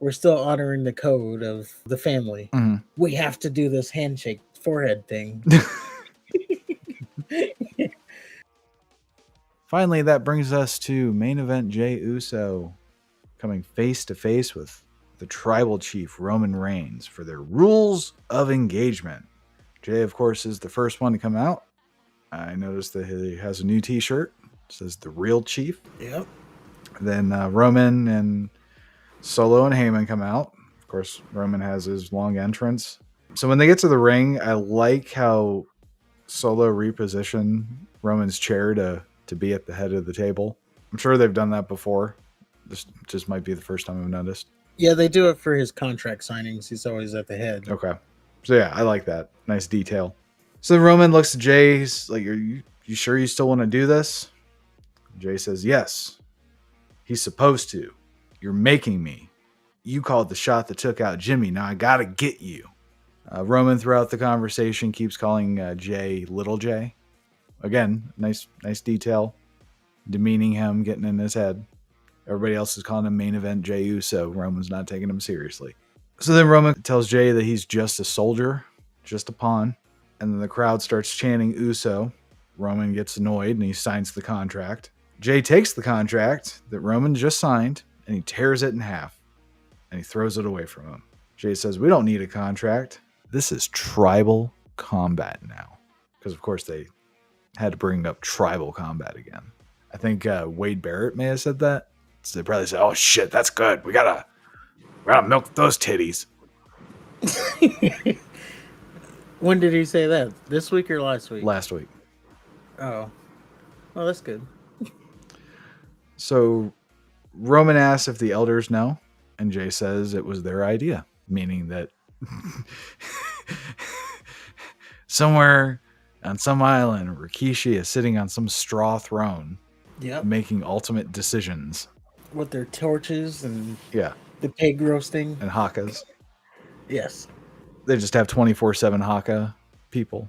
we're still honoring the code of the family. Mhm. We have to do this handshake forehead thing. Finally, that brings us to main event Jey Uso coming face to face with the tribal chief Roman Reigns for their rules of engagement. Jey, of course, is the first one to come out. I noticed that he has a new t-shirt. It says the real chief. Yep. Then Roman and Solo and Heyman come out. Of course, Roman has his long entrance. So when they get to the ring, I like how Solo repositioned Roman's chair to be at the head of the table. I'm sure they've done that before. This just might be the first time I've noticed. Yeah, they do it for his contract signings. He's always at the head. Okay. So yeah, I like that. Nice detail. So Roman looks at Jey. He's like, are you sure you still want to do this? Jey says, yes. He's supposed to. You're making me. You called the shot that took out Jimmy. Now I got to get you. Roman throughout the conversation keeps calling Jey Little Jey. Again, nice detail. Demeaning him, getting in his head. Everybody else is calling him main event Jey Uso. Roman's not taking him seriously. So then Roman tells Jey that he's just a soldier, just a pawn. And then the crowd starts chanting Uso. Roman gets annoyed and he signs the contract. Jey takes the contract that Roman just signed and he tears it in half. And he throws it away from him. Jey says, we don't need a contract. This is tribal combat now. Because of course they had to bring up tribal combat again. I think Wade Barrett may have said that. So they probably said, oh shit, that's good. We gotta milk those titties. When did he say that? This week or last week? Last week. Oh. Well, that's good. So Roman asks if the elders know, and Jey says it was their idea, meaning that somewhere on some island, Rikishi is sitting on some straw throne, making ultimate decisions. With their torches and the pig roasting. And hakas. Yes. They just have 24/7 haka people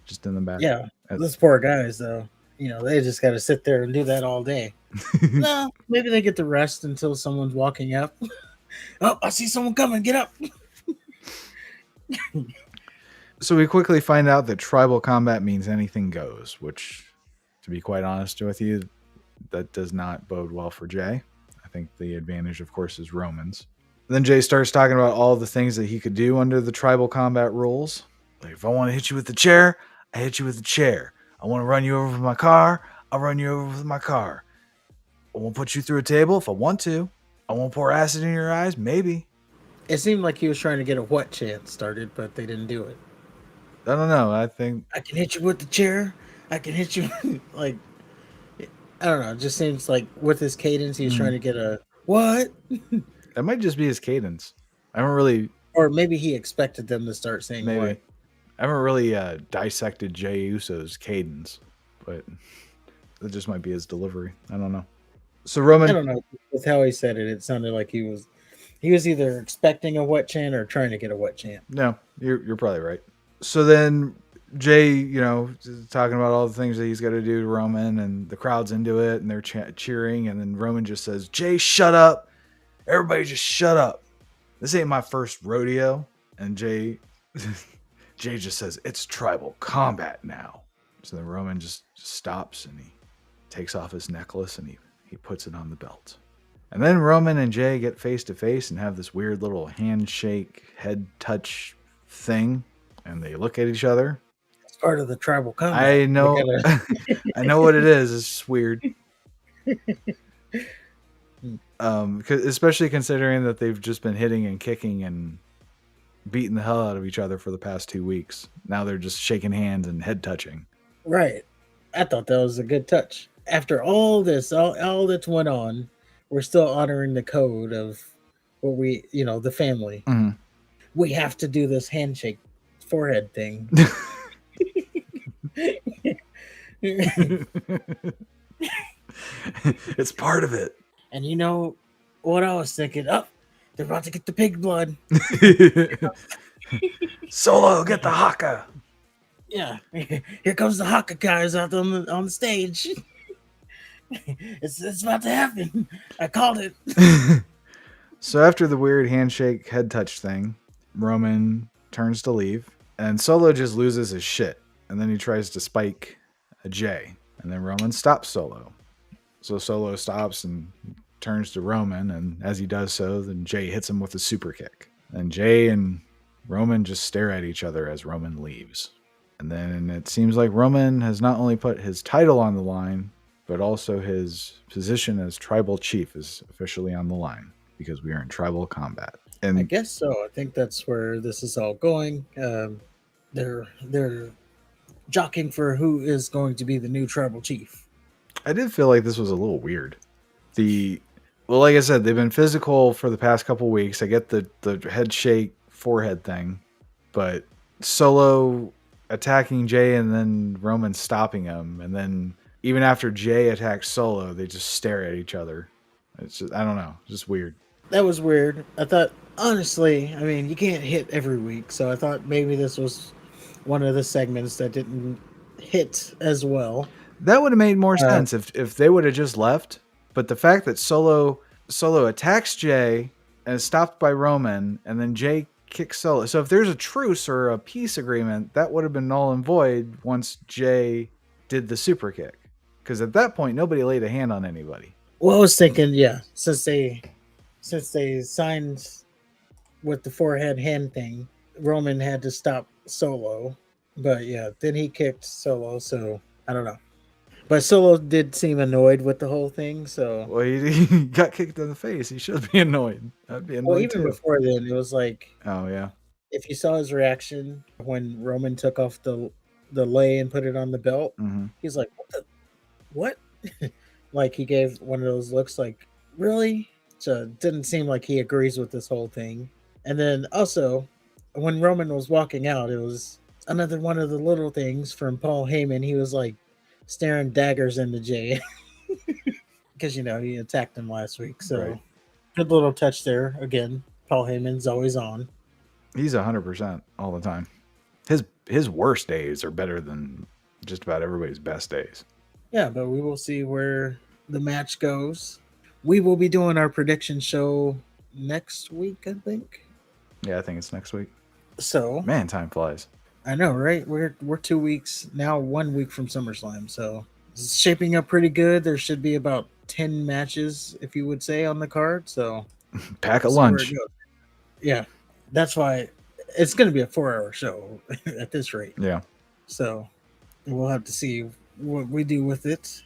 just in the back. Yeah. Those poor guys, though. You know, they just got to sit there and do that all day. No, maybe they get to rest until someone's walking up. Oh, I see someone coming. Get up. So we quickly find out that tribal combat means anything goes, which, to be quite honest with you, that does not bode well for Jey. I think the advantage, of course, is Roman's. Then Jey starts talking about all the things that he could do under the tribal combat rules. Like, if I want to hit you with the chair, I hit you with the chair. I want to run you over with my car, I'll run you over with my car. I won't put you through a table if I want to. I won't pour acid in your eyes, maybe. It seemed like he was trying to get a what chant started, but they didn't do it. I don't know. I think I can hit you with the chair. I can hit you like, I don't know. It just seems like with his cadence, he was trying to get a what? That might just be his cadence. I haven't really, or maybe he expected them to start saying maybe. what. I haven't really dissected Jey Uso's cadence, but that just might be his delivery. I don't know. So Roman, I don't know. With how he said it, it sounded like he was either expecting a what chant or trying to get a what chant. No, you're probably right. So then Jey, you know, talking about all the things that he's got to do to Roman, and the crowd's into it, and they're cheering, and then Roman just says, "Jey, shut up! Everybody, just shut up! This ain't my first rodeo." And Jey just says, "It's tribal combat now." So then Roman just stops and he takes off his necklace and he puts it on the belt. And then Roman and Jey get face to face and have this weird little handshake, head touch thing. And they look at each other. It's part of the tribal combat. I know. I know what it is. It's just weird. Especially considering that they've just been hitting and kicking and beating the hell out of each other for the past 2 weeks. Now they're just shaking hands and head touching. Right. I thought that was a good touch. After all this, all that's went on, we're still honoring the code of what we, the family. Mm-hmm. We have to do this handshake forehead thing. It's part of it. And you know what I was thinking? Oh, they're about to get the pig blood. Solo, get the haka. Yeah, here comes the haka guys out on the stage. It's about to happen. I called it. So after the weird handshake head touch thing, Roman turns to leave, and Solo just loses his shit. And then he tries to spike a Jey. And then Roman stops Solo. So Solo stops and turns to Roman, and as he does so, then Jey hits him with a super kick. And Jey and Roman just stare at each other as Roman leaves. And then it seems like Roman has not only put his title on the line, but also his position as tribal chief is officially on the line because we are in tribal combat. I And guess so. I think that's where this is all going. They're jockeying for who is going to be the new tribal chief. I did feel like this was a little weird. Like I said, they've been physical for the past couple weeks. I get the head shake forehead thing, but Solo attacking Jey and then Roman stopping him, and then even after Jey attacks Solo, they just stare at each other. It's just, I don't know, just weird. That was weird. I thought, honestly, I mean, you can't hit every week, so I thought maybe this was one of the segments that didn't hit as well. That would have made more Uh, sense if they would have just left. But the fact that Solo attacks Jey and is stopped by Roman, and then Jey kicks Solo. So if there's a truce or a peace agreement, that would have been null and void once Jey did the super kick. Because at that point, nobody laid a hand on anybody. well, I was thinking, yeah, since they signed with the forehead hand thing, Roman had to stop Solo. But yeah, then he kicked Solo, so I don't know. But Solo did seem annoyed with the whole thing, so Well, he got kicked in the face. He should be annoyed. I'd be well, annoyed even too. before then, it was like Oh yeah. if you saw his reaction when Roman took off the lei and put it on the belt, Mm-hmm. he's like, "What?" Like he gave one of those looks, like, "Really?" So it didn't seem like he agrees with this whole thing. And then also, when Roman was walking out, it was another one of the little things from Paul Heyman. He was like staring daggers into Jey because he attacked him last week. So Right. good little touch there. Again, Paul Heyman's always on. He's 100% all the time. His worst days are better than just about everybody's best days. Yeah, but we will see where the match goes. We will be doing our prediction show next week, I think. Yeah, I think it's next week. So Man, time flies. I know, right? We're 2 weeks now, 1 week from SummerSlam, so it's shaping up pretty good. There should be about 10 matches, if you would say, on the card. So Pack a we'll see where it lunch. goes. Yeah, that's why it's going to be a 4-hour show at this rate. Yeah. So we'll have to see what we do with it.